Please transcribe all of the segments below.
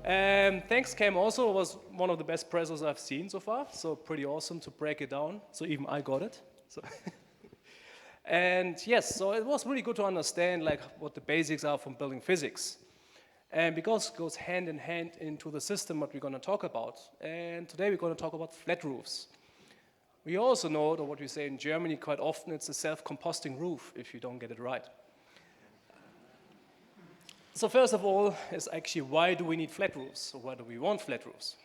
Thanks came also, was one of the best pressos I've seen so far, so pretty awesome to break it down, so even I got it. So and yes, so it was really good to understand like what the basics are from building physics. And because it goes hand in hand into the system what we're going to talk about. And today we're going to talk about flat roofs. We also know, or what we say in Germany quite often, it's a self-composting roof if you don't get it right. So first of all is actually why do we need flat roofs? Or why do we want flat roofs?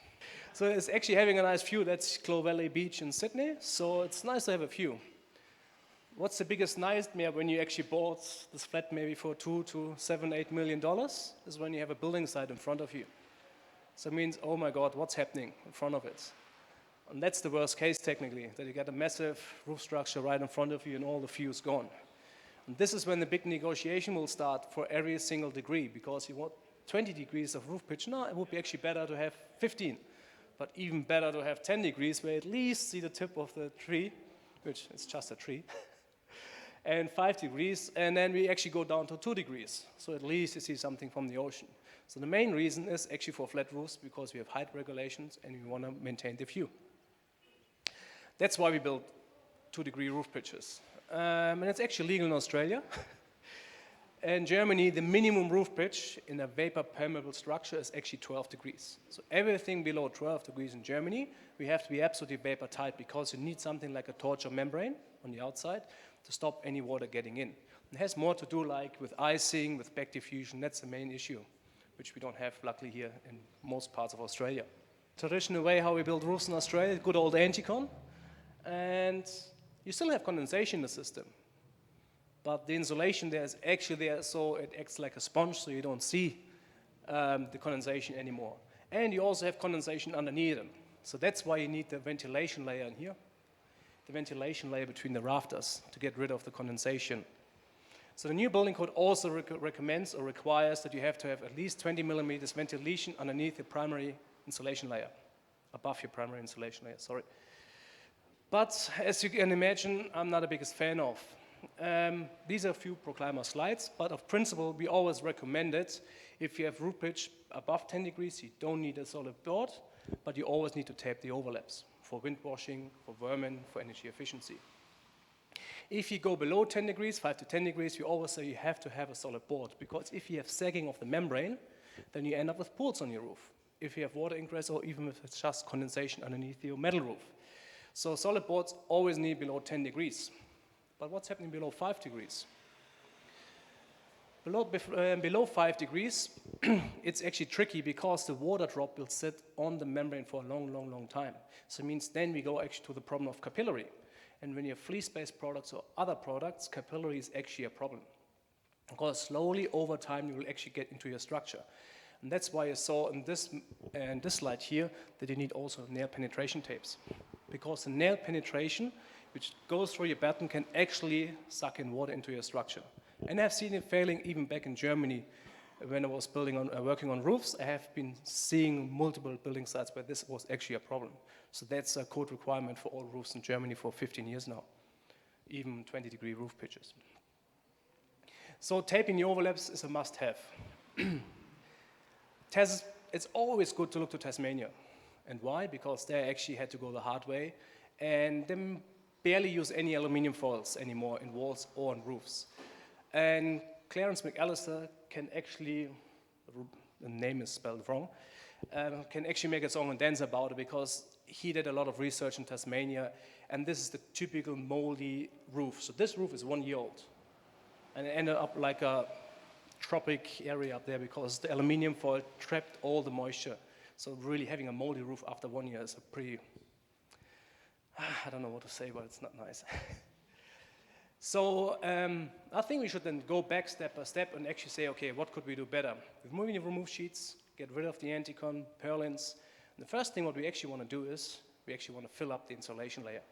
So it's actually having a nice view. That's Clough Valley Beach in Sydney. So it's nice to have a view. What's the biggest nightmare when you actually bought this flat maybe for $2 to $7, $8 million is when you have a building site in front of you. So it means, oh my God, what's happening in front of it? And that's the worst case technically, that you get a massive roof structure right in front of you and all the view is gone. And this is when the big negotiation will start for every single degree, because you want 20 degrees of roof pitch. No, it would be actually better to have 15, but even better to have 10 degrees where you at least see the tip of the tree, which is just a tree. And 5 degrees, and then we actually go down to 2 degrees. So at least you see something from the ocean. So the main reason is actually for flat roofs, because we have height regulations and we want to maintain the view. That's why we build 2-degree roof pitches. And it's actually legal in Australia. In Germany, the minimum roof pitch in a vapor permeable structure is actually 12 degrees. So everything below 12 degrees in Germany, we have to be absolutely vapor tight, because you need something like a torch or membrane on the outside to stop any water getting in. It has more to do like with icing, with back diffusion. That's the main issue, which we don't have luckily here in most parts of Australia. Traditional way how we build roofs in Australia, good old anti-con. And you still have condensation in the system. But the insulation there is actually there, so it acts like a sponge, so you don't see the condensation anymore. And you also have condensation underneath them. So that's why you need the ventilation layer in here, the ventilation layer between the rafters to get rid of the condensation. So the new building code also recommends or requires that you have to have at least 20 millimeters ventilation underneath your primary insulation layer, above your primary insulation layer, sorry. But as you can imagine, I'm not the biggest fan of. These are a few Proclimer slides, but of principle, we always recommend it. If you have roof pitch above 10 degrees, you don't need a solid board, but you always need to tape the overlaps for wind washing, for vermin, for energy efficiency. If you go below 10 degrees, 5 to 10 degrees, we always say you have to have a solid board, because if you have sagging of the membrane, then you end up with pools on your roof. If you have water ingress, or even if it's just condensation underneath your metal roof. So solid boards always need below 10 degrees. But what's happening below 5 degrees? Below 5 degrees, it's actually tricky, because the water drop will sit on the membrane for a long, long, long time. So it means then we go actually to the problem of capillary. And when you have fleece-based products or other products, capillary is actually a problem. Because slowly over time you will actually get into your structure. And that's why you saw in this slide here that you need also nail penetration tapes. Because the nail penetration, which goes through your batten, can actually suck in water into your structure. And I've seen it failing even back in Germany when I was working on roofs. I have been seeing multiple building sites where this was actually a problem. So that's a code requirement for all roofs in Germany for 15 years now, even 20-degree roof pitches. So taping the overlaps is a must-have. It's always good to look to Tasmania. And why? Because they actually had to go the hard way, and they barely use any aluminium foils anymore in walls or on roofs. And Clarence McAllister can actually, the name is spelled wrong, can actually make a song and dance about it, because he did a lot of research in Tasmania, and this is the typical moldy roof. So this roof is 1 year old, and it ended up like a tropic area up there, because the aluminium foil trapped all the moisture. So really having a moldy roof after 1 year is a pretty, I don't know what to say, but it's not nice. So I think we should then go back step by step and actually say, okay, what could we do better? With moving the remove sheets, get rid of the anti-con, purlins. And the first thing what we actually want to do is, we actually want to fill up the insulation layer.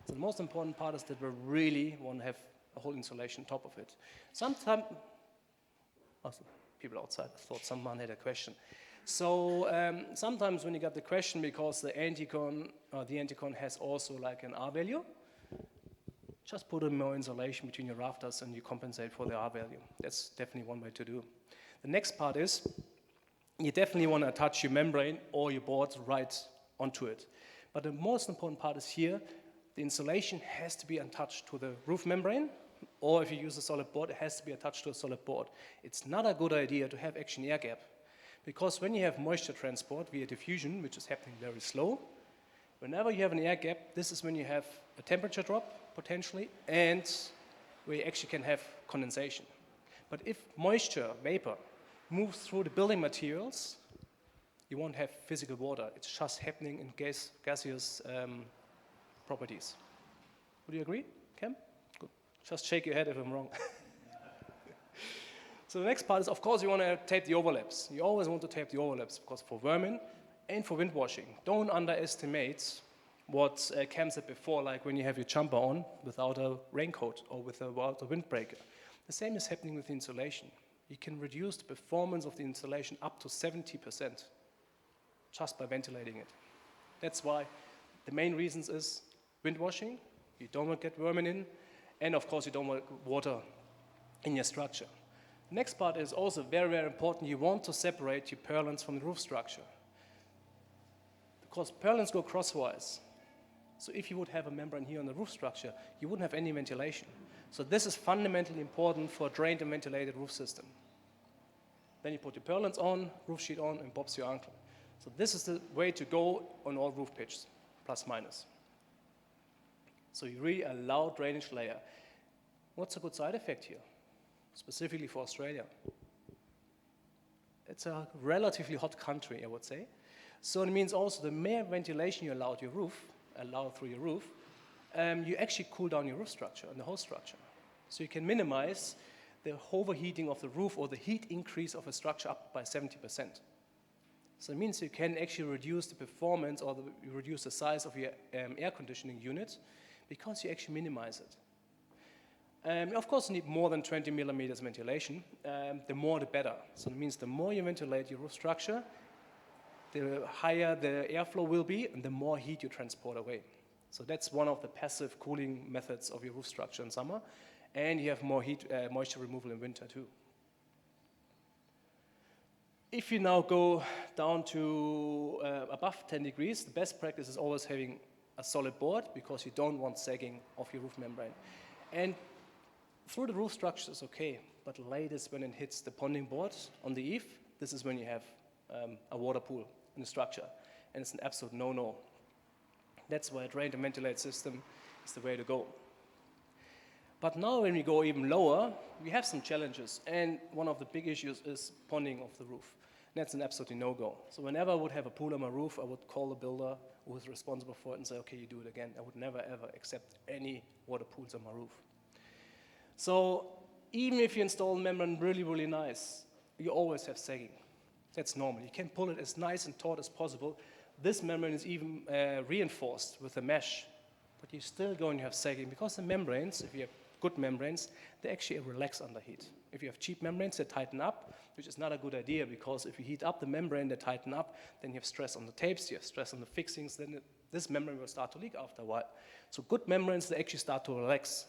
So the most important part is that we really want to have a whole insulation on top of it. Sometimes, people outside, I thought someone had a question. So sometimes when you get the question, because the anti-con has also like an R value, just put in more insulation between your rafters and you compensate for the R value. That's definitely one way to do. The next part is, you definitely want to attach your membrane or your board right onto it. But the most important part is here, the insulation has to be attached to the roof membrane, or if you use a solid board, it has to be attached to a solid board. It's not a good idea to have actually an air gap, because when you have moisture transport via diffusion, which is happening very slow, whenever you have an air gap, this is when you have a temperature drop, potentially, and where you actually can have condensation. But if moisture, vapor, moves through the building materials, you won't have physical water. It's just happening in gaseous properties. Would you agree, Cam? Good. Just shake your head if I'm wrong. So the next part is, of course, you want to tape the overlaps. You always want to tape the overlaps, because for vermin and for wind washing, don't underestimate what Cam said before, like when you have your jumper on without a raincoat or without a windbreaker. The same is happening with insulation. You can reduce the performance of the insulation up to 70% just by ventilating it. That's why the main reasons is wind washing, you don't want to get vermin in, and of course you don't want water in your structure. Next part is also very, very important. You want to separate your purlins from the roof structure, because purlins go crosswise. So if you would have a membrane here on the roof structure, you wouldn't have any ventilation. So this is fundamentally important for a drained and ventilated roof system. Then you put your purlins on, roof sheet on, and bob's your uncle. So this is the way to go on all roof pitches, plus minus. So you really allow drainage layer. What's a good side effect here, specifically for Australia? It's a relatively hot country, I would say. So it means also the more ventilation you allow through your roof, you actually cool down your roof structure and the whole structure. So you can minimize the overheating of the roof or the heat increase of a structure up by 70%. So it means you can actually reduce the performance or reduce the size of your air conditioning unit, because you actually minimize it. Of course, you need more than 20 millimeters ventilation. The more, the better. So it means the more you ventilate your roof structure, the higher the airflow will be, and the more heat you transport away. So that's one of the passive cooling methods of your roof structure in summer, and you have more heat, moisture removal in winter too. If you now go down to above 10 degrees, the best practice is always having a solid board, because you don't want sagging of your roof membrane. And through the roof structure is okay, but latest when it hits the ponding board on the eave, this is when you have a water pool in the structure, and it's an absolute no-no. That's why a drained and ventilated system is the way to go. But now when we go even lower, we have some challenges, and one of the big issues is ponding of the roof. And that's an absolutely no-go. So whenever I would have a pool on my roof, I would call the builder who is responsible for it and say, okay, you do it again. I would never ever accept any water pools on my roof. So even if you install a membrane really, really nice, you always have sagging. That's normal. You can pull it as nice and taut as possible. This membrane is even reinforced with a mesh, but you're still going to have sagging, because the membranes, if you have good membranes, they actually relax under heat. If you have cheap membranes, they tighten up, which is not a good idea, because if you heat up the membrane, they tighten up, then you have stress on the tapes, you have stress on the fixings, then this membrane will start to leak after a while. So good membranes, they actually start to relax.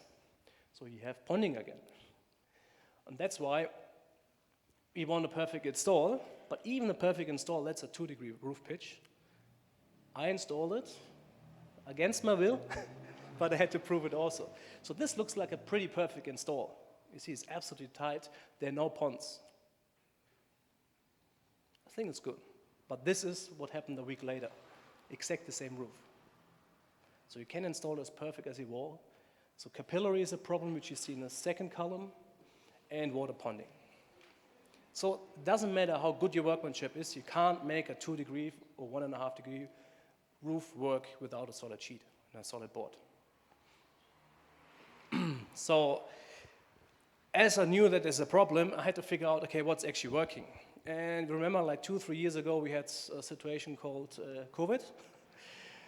So you have ponding again. And that's why we want a perfect install, but even a perfect install, that's a 2-degree roof pitch. I installed it against my will, but I had to prove it also. So this looks like a pretty perfect install. You see, it's absolutely tight. There are no ponds. I think it's good. But this is what happened a week later. Exact the same roof. So you can install it as perfect as you want. So capillary is a problem, which you see in the second column, and water ponding. So it doesn't matter how good your workmanship is, you can't make a 2-degree or 1.5-degree roof work without a solid sheet and a solid board. So as I knew that there's a problem, I had to figure out, okay, what's actually working? And remember, like 2-3 years ago, we had a situation called COVID.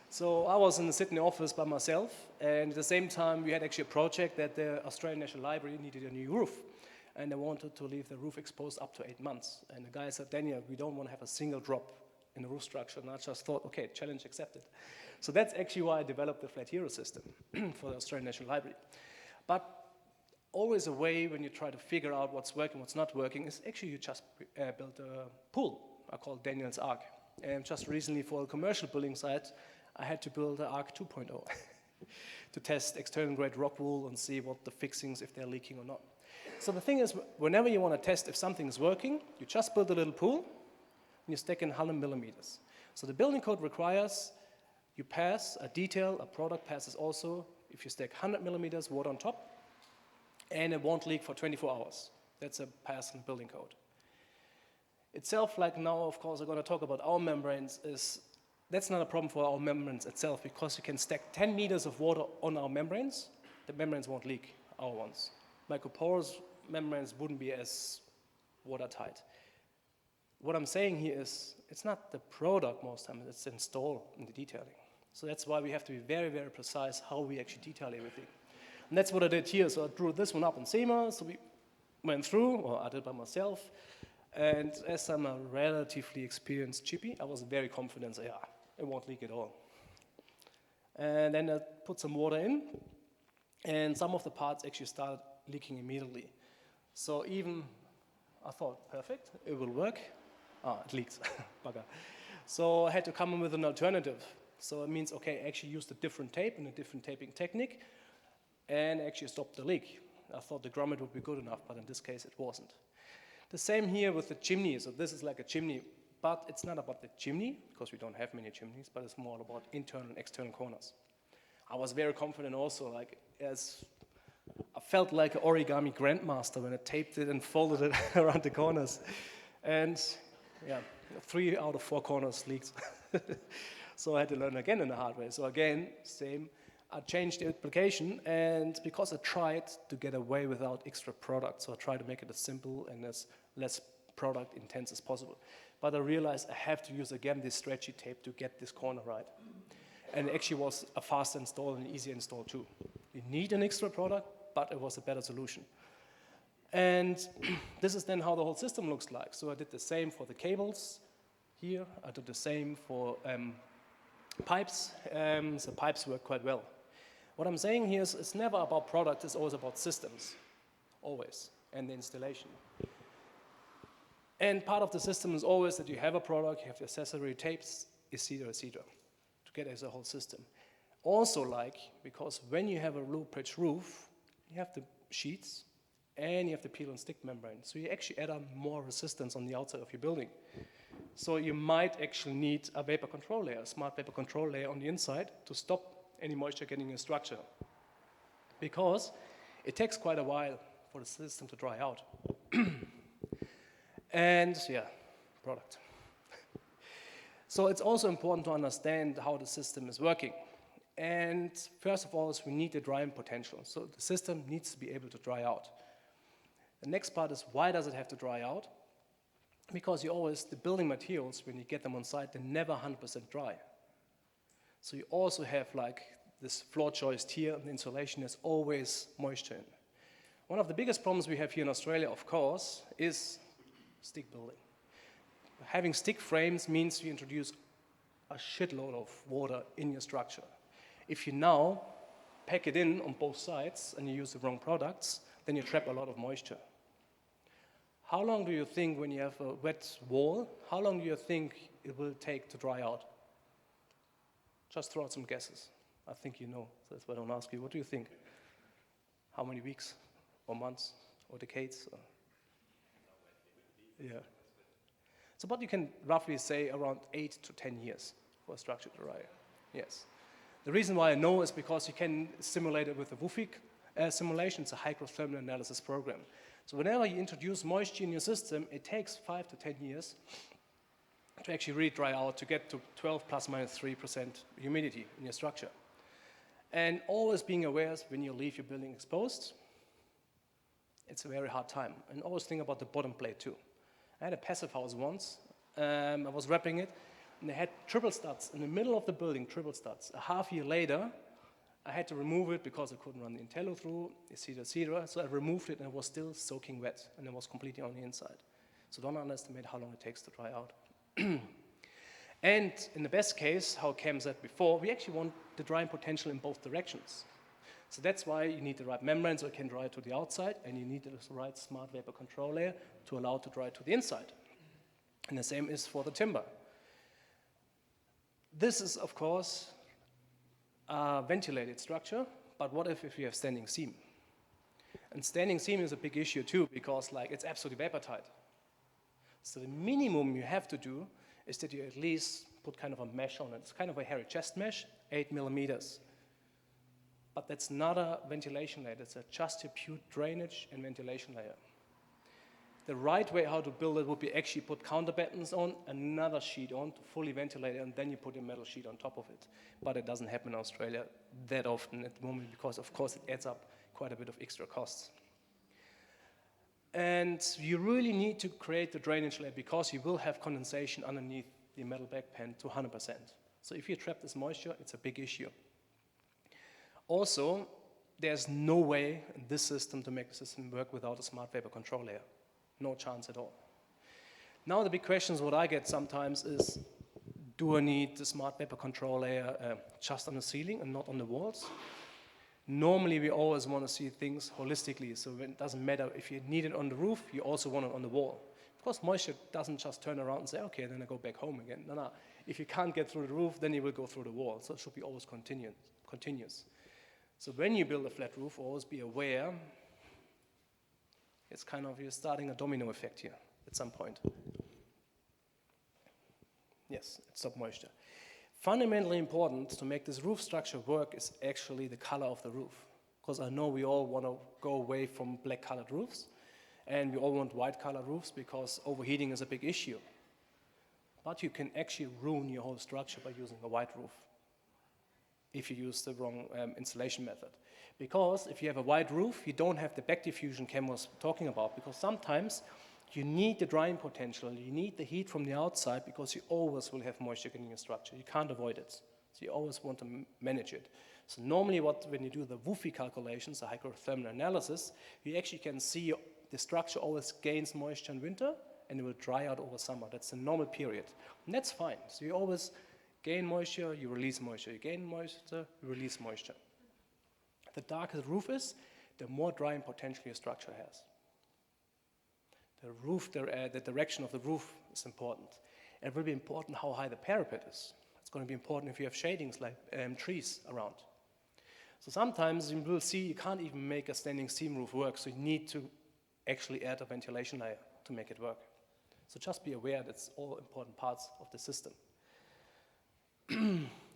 So I was in the Sydney office by myself, and at the same time, we had actually a project that the Australian National Library needed a new roof. And they wanted to leave the roof exposed up to 8 months. And the guy said, Daniel, we don't want to have a single drop in the roof structure. And I just thought, okay, challenge accepted. So that's actually why I developed the flat hero system for the Australian National Library. But always a way when you try to figure out what's working, what's not working, is actually you just build a pool. I call it Daniel's Ark. And just recently for a commercial building site, I had to build an Ark 2.0 to test external grade rock wool and see what the fixings, if they're leaking or not. So the thing is, whenever you want to test if something is working, you just build a little pool and you stick in 100 millimeters. So the building code requires you pass a detail, a product passes also, if you stick 100 millimeters water on top, and it won't leak for 24 hours. That's a pass in the building code. Itself, like now, of course, we're going to talk about our membranes, that's not a problem for our membranes itself, because you can stack 10 meters of water on our membranes, the membranes won't leak, our ones. Microporous membranes wouldn't be as watertight. What I'm saying here is, it's not the product most times, it's installed in the detailing. So that's why we have to be very, very precise how we actually detail everything. And that's what I did here. So I drew this one up in SEMA, so we went through, or I did by myself. And as I'm a relatively experienced chippy, I was very confident, so yeah, it won't leak at all. And then I put some water in, and some of the parts actually started leaking immediately. So even, I thought, perfect, it will work. It leaks, bugger. So I had to come up with an alternative. So it means, okay, actually use a different tape and a different taping technique, and actually stop the leak. I thought the grommet would be good enough, but in this case it wasn't. The same here with the chimney. So this is like a chimney, but it's not about the chimney, because we don't have many chimneys, but it's more about internal and external corners. I was very confident also, I felt like an origami grandmaster when I taped it and folded it around the corners. And yeah, 3 out of 4 corners leaked. So I had to learn again in the hard way. So again, same, I changed the application, and because I tried to get away without extra product, so I tried to make it as simple and as less product intense as possible. But I realized I have to use again this stretchy tape to get this corner right. And it actually was a fast install and an easy install too. You need an extra product, but it was a better solution. And this is then how the whole system looks like. So I did the same for the cables here. I did the same for pipes. So pipes work quite well. What I'm saying here is it's never about product, it's always about systems, always, and the installation. And part of the system is always that you have a product, you have the accessory tapes, etc., to get as a whole system. Also because when you have a low pitch roof, you have the sheets, and you have the peel and stick membrane. So you actually add on more resistance on the outside of your building. So you might actually need a vapor control layer, a smart vapor control layer on the inside to stop any moisture getting in the structure. Because it takes quite a while for the system to dry out. And yeah, product. So it's also important to understand how the system is working. And first of all, we need the drying potential. So the system needs to be able to dry out. The next part is, why does it have to dry out? Because the building materials, when you get them on site, they're never 100% dry. So you also have this floor joist here, and the insulation has always moisture in. One of the biggest problems we have here in Australia, of course, is stick building. Having stick frames means you introduce a shitload of water in your structure. If you now pack it in on both sides and you use the wrong products, then you trap a lot of moisture. How long do you think, when you have a wet wall, how long do you think it will take to dry out? Just throw out some guesses. I think you know, so that's why I don't ask you. What do you think? How many weeks, or months, or decades? Yeah. So, but you can roughly say around 8 to 10 years for a structure to dry. Yes. The reason why I know is because you can simulate it with a WUFIC simulation. It's a hydrothermal analysis program. So whenever you introduce moisture in your system, it takes 5 to 10 years to actually really dry out, to get to 12 plus minus 3% humidity in your structure. And always being aware, when you leave your building exposed, it's a very hard time. And always think about the bottom plate too. I had a passive house once, I was wrapping it, and they had triple studs in the middle of the building, triple studs. A half year later, I had to remove it because I couldn't run the Intello through, etc. So I removed it and it was still soaking wet, and it was completely on the inside. So don't underestimate how long it takes to dry out. And in the best case, how Cam said before, we actually want the drying potential in both directions. So that's why you need the right membrane so it can dry to the outside, and you need the right smart vapor control layer to allow it to dry to the inside. And the same is for the timber. This is, of course, a ventilated structure, but what if you have standing seam? And standing seam is a big issue too, because it's absolutely vapor tight. So the minimum you have to do is that you at least put kind of a mesh on it. It's kind of a hairy chest mesh, 8 millimeters. But that's not a ventilation layer, it's just a pure drainage and ventilation layer. The right way how to build it would be actually put counterbattens on, another sheet on to fully ventilate it, and then you put a metal sheet on top of it. But it doesn't happen in Australia that often at the moment because, of course, it adds up quite a bit of extra costs. And you really need to create the drainage layer because you will have condensation underneath the metal backpan to 100%. So if you trap this moisture, it's a big issue. Also, there's no way in this system to make the system work without a smart vapor control layer. No chance at all. Now the big questions what I get sometimes is, do I need the smart vapor control layer just on the ceiling and not on the walls? Normally we always want to see things holistically, so it doesn't matter if you need it on the roof, you also want it on the wall. Of course, moisture doesn't just turn around and say, okay, then I go back home again. No. If you can't get through the roof, then you will go through the wall, so it should be always continuous. So when you build a flat roof, always be aware it's kind of, you're starting a domino effect here at some point. Yes, it stopped moisture. Fundamentally important to make this roof structure work is actually the color of the roof. Because I know we all want to go away from black colored roofs, and we all want white colored roofs because overheating is a big issue. But you can actually ruin your whole structure by using a white roof if you use the wrong installation method. Because if you have a white roof, you don't have the back diffusion Cam was talking about, because sometimes you need the drying potential, you need the heat from the outside because you always will have moisture in your structure. You can't avoid it. So you always want to manage it. So normally when you do the WUFI calculations, the hydrothermal analysis, you actually can see the structure always gains moisture in winter and it will dry out over summer. That's the normal period. And that's fine. So you always gain moisture, you release moisture. You gain moisture, you release moisture. The darker the roof is, the more drying potential your structure has. The direction of the roof is important. It will be important how high the parapet is. It's going to be important if you have shadings like trees around. So sometimes you will see you can't even make a standing seam roof work, so you need to actually add a ventilation layer to make it work. So just be aware that's all important parts of the system.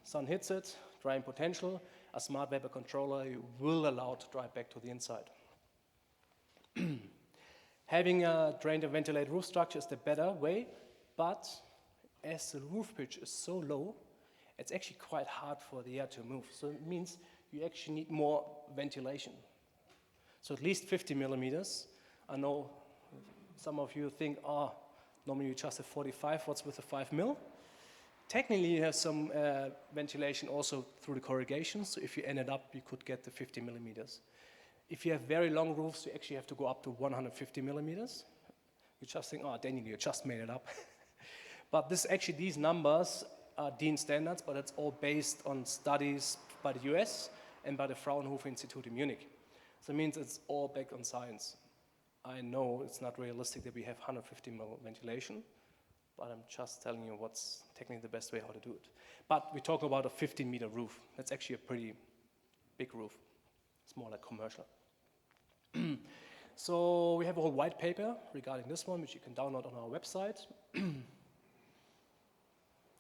Sun hits it, drying potential, a smart vapor controller will allow to dry back to the inside. Having a drained and ventilated roof structure is the better way, but as the roof pitch is so low, it's actually quite hard for the air to move. So it means you actually need more ventilation. So at least 50 millimeters. I know some of you think, normally you just have 45, what's with the 5 mil? Technically, you have some ventilation also through the corrugation, so if you ended up, you could get the 50 millimeters. If you have very long roofs, you actually have to go up to 150 millimeters. You just think, Daniel, you just made it up. But these numbers are Dean standards, but it's all based on studies by the US and by the Fraunhofer Institute in Munich. So it means it's all back on science. I know it's not realistic that we have 150 mil ventilation, but I'm just telling you what's technically the best way how to do it. But we talk about a 15-meter roof. That's actually a pretty big roof. It's more like commercial. So we have a whole white paper regarding this one, which you can download on our website. The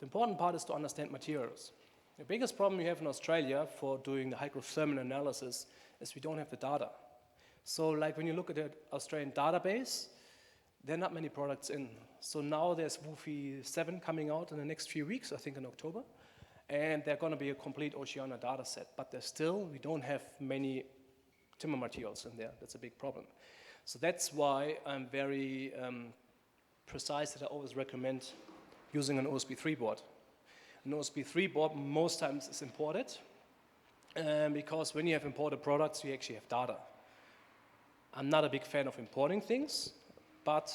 important part is to understand materials. The biggest problem we have in Australia for doing the hydrothermal analysis is we don't have the data. So like when you look at the Australian database, there are not many products in. So now there's WUFI 7 coming out in the next few weeks, I think in October, and they're going to be a complete Oceania data set. But we don't have many timber materials in there. That's a big problem. So that's why I'm very precise that I always recommend using an OSB3 board. An OSB3 board most times is imported because when you have imported products, you actually have data. I'm not a big fan of importing things, but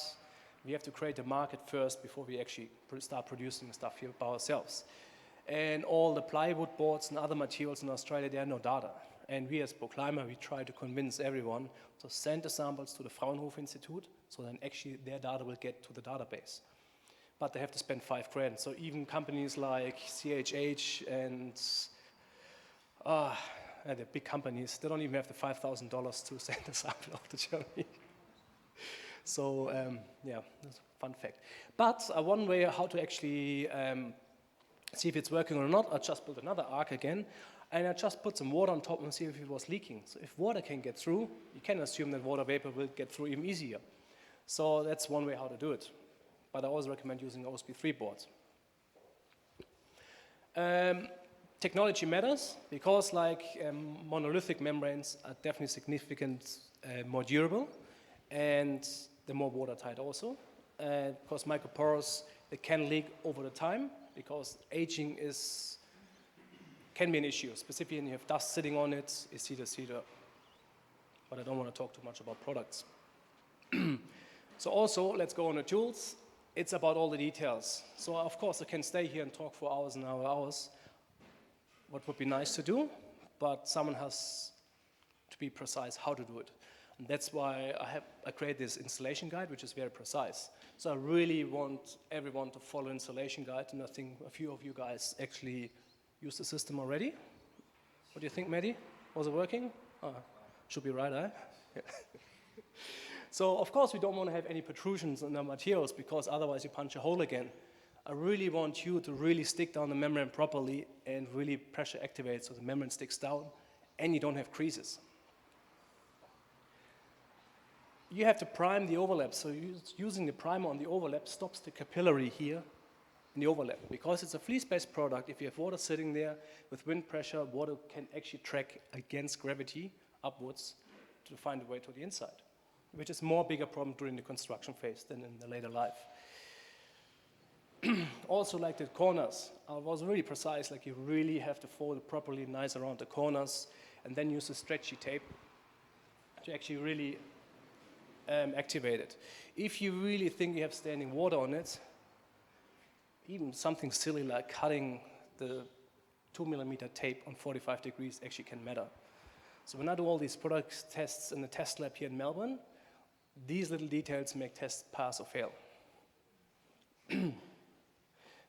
we have to create a market first before we actually start producing stuff here by ourselves. And all the plywood boards and other materials in Australia, there are no data. And we as ProClimate, we try to convince everyone to send the samples to the Fraunhofer Institute, so then actually their data will get to the database. but they have to spend $5,000. So even companies like CHH and the big companies, they don't even have the $5,000 to send a sample off to Germany. So yeah, that's a fun fact. But one way how to actually see if it's working or not, I just built another arc again, and I just put some water on top and see if it was leaking. So if water can get through, you can assume that water vapor will get through even easier. So that's one way how to do it. But I always recommend using OSB3 boards. Technology matters because monolithic membranes are definitely significantly more durable, and they're more watertight also. Because microporous, they can leak over the time because aging can be an issue, specifically when you have dust sitting on it, etc. But I don't want to talk too much about products. So also, let's go on the tools. It's about all the details. So of course, I can stay here and talk for hours and hours. What would be nice to do, but someone has to be precise how to do it. And that's why I create this installation guide, which is very precise. So I really want everyone to follow installation guide, and I think a few of you guys actually use the system already. What do you think, Maddie? Was it working? Should be right, eh? Yeah. So of course we don't want to have any protrusions in the materials because otherwise you punch a hole again. I really want you to really stick down the membrane properly and really pressure activate so the membrane sticks down and you don't have creases. You have to prime the overlap, so using the primer on the overlap stops the capillary here in the overlap. Because it's a fleece-based product, if you have water sitting there with wind pressure, water can actually track against gravity upwards to find a way to the inside, which is more bigger problem during the construction phase than in the later life. Also like the corners, I was really precise, like you really have to fold it properly nice around the corners and then use a stretchy tape to actually really activate it. If you really think you have standing water on it, even something silly like cutting the 2mm tape on 45 degrees actually can matter. So when I do all these product tests in the test lab here in Melbourne, these little details make tests pass or fail.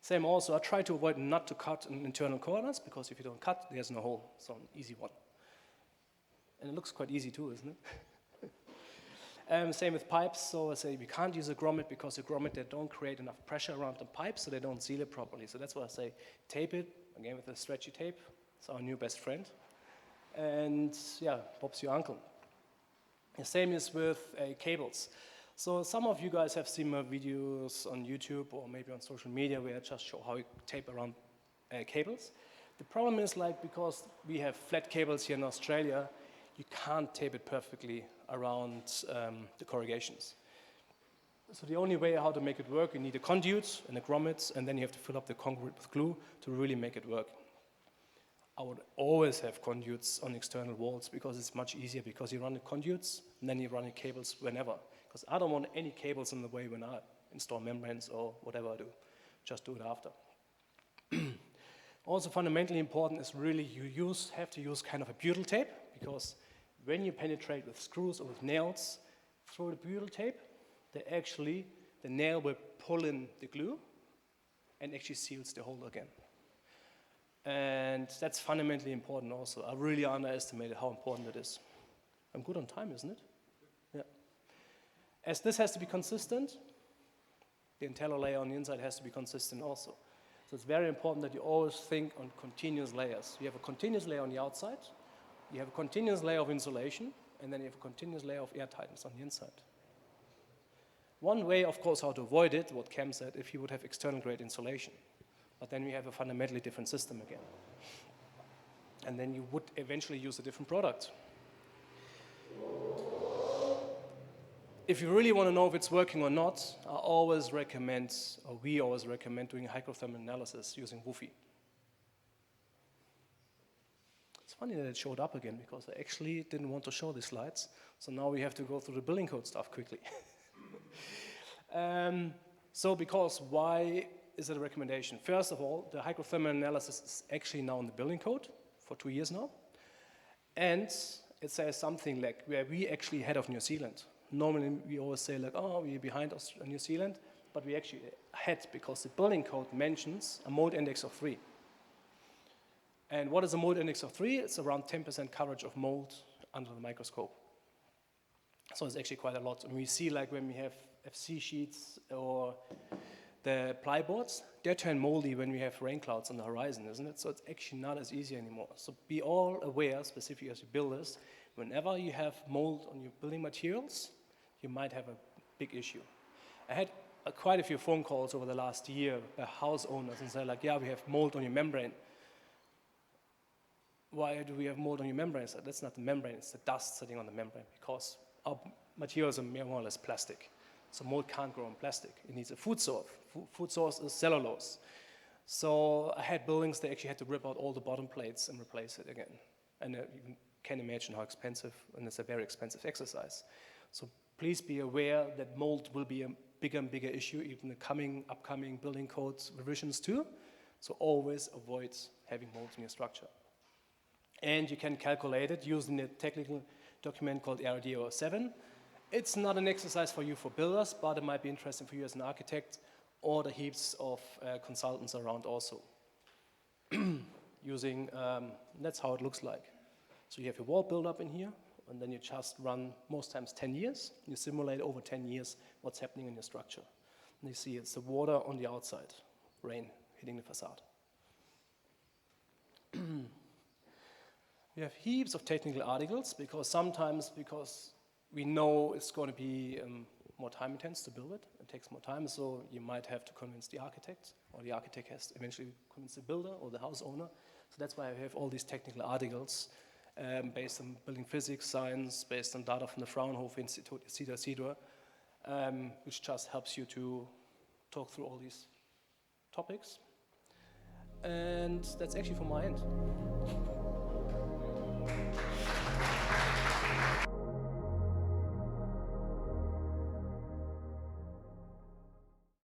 Same also, I try to avoid not to cut in internal corners, because if you don't cut, there's no hole. So an easy one. And it looks quite easy too, isn't it? Same with pipes, so I say we can't use a grommet because a grommet, they don't create enough pressure around the pipe, so they don't seal it properly. So that's why I say tape it, again with a stretchy tape. It's our new best friend. And yeah, Bob's your uncle. The same is with cables. So some of you guys have seen my videos on YouTube or maybe on social media where I just show how you tape around cables. The problem is because we have flat cables here in Australia, you can't tape it perfectly around the corrugations. So the only way how to make it work, you need a conduit and a grommet, and then you have to fill up the concrete with glue to really make it work. I would always have conduits on external walls because it's much easier, because you run the conduits and then you run the cables whenever. Because I don't want any cables in the way when I install membranes or whatever I do. Just do it after. Also fundamentally important is really you have to use kind of a butyl tape, because when you penetrate with screws or with nails through the butyl tape, the nail will pull in the glue and actually seals the hole again. And that's fundamentally important also. I really underestimated how important it is. I'm good on time, isn't it? Yeah. As this has to be consistent, the entire layer on the inside has to be consistent also. So it's very important that you always think on continuous layers. You have a continuous layer on the outside, you have a continuous layer of insulation, and then you have a continuous layer of airtightness on the inside. One way, of course, how to avoid it, what Cam said, if you would have external grade insulation. But then we have a fundamentally different system again. And then you would eventually use a different product. If you really want to know if it's working or not, we always recommend doing a hydrothermal analysis using WUFI. It's funny that it showed up again, because I actually didn't want to show the slides. So now we have to go through the building code stuff quickly. Because why is it a recommendation? First of all, the hydrothermal analysis is actually now in the building code for 2 years now. And it says something like where we actually ahead of New Zealand. Normally we always say we're behind New Zealand, but we actually had, because the building code mentions a mold index of 3. And what is a mold index of 3? It's around 10% coverage of mold under the microscope. So it's actually quite a lot. And we see, like, when we have FC sheets or the plyboards, they turn moldy when we have rain clouds on the horizon, isn't it? So it's actually not as easy anymore. So be all aware, specifically as you builders, whenever you have mold on your building materials, you might have a big issue. I had quite a few phone calls over the last year by house owners and say, like, yeah, we have mold on your membrane. Why do we have mold on your membrane? I said, that's not the membrane, it's the dust sitting on the membrane, because our materials are more or less plastic. So mold can't grow in plastic. It needs a food source. Food source is cellulose. So I had buildings that actually had to rip out all the bottom plates and replace it again. And you can imagine how expensive, and it's a very expensive exercise. So please be aware that mold will be a bigger and bigger issue, even the upcoming building codes revisions too. So always avoid having mold in your structure. And you can calculate it using a technical document called RD07. It's not an exercise for you for builders, but it might be interesting for you as an architect or the heaps of consultants around also. Using, that's how it looks like. So you have your wall build-up in here, and then you just run, most times 10 years. You simulate over 10 years what's happening in your structure. And you see it's the water on the outside, rain hitting the facade. We have heaps of technical articles, because we know it's going to be more time intense to build it. It takes more time, so you might have to convince the architect, or the architect has to eventually convince the builder or the house owner. So that's why I have all these technical articles based on building physics, science, based on data from the Fraunhofer Institute, etc., which just helps you to talk through all these topics. And that's actually from my end.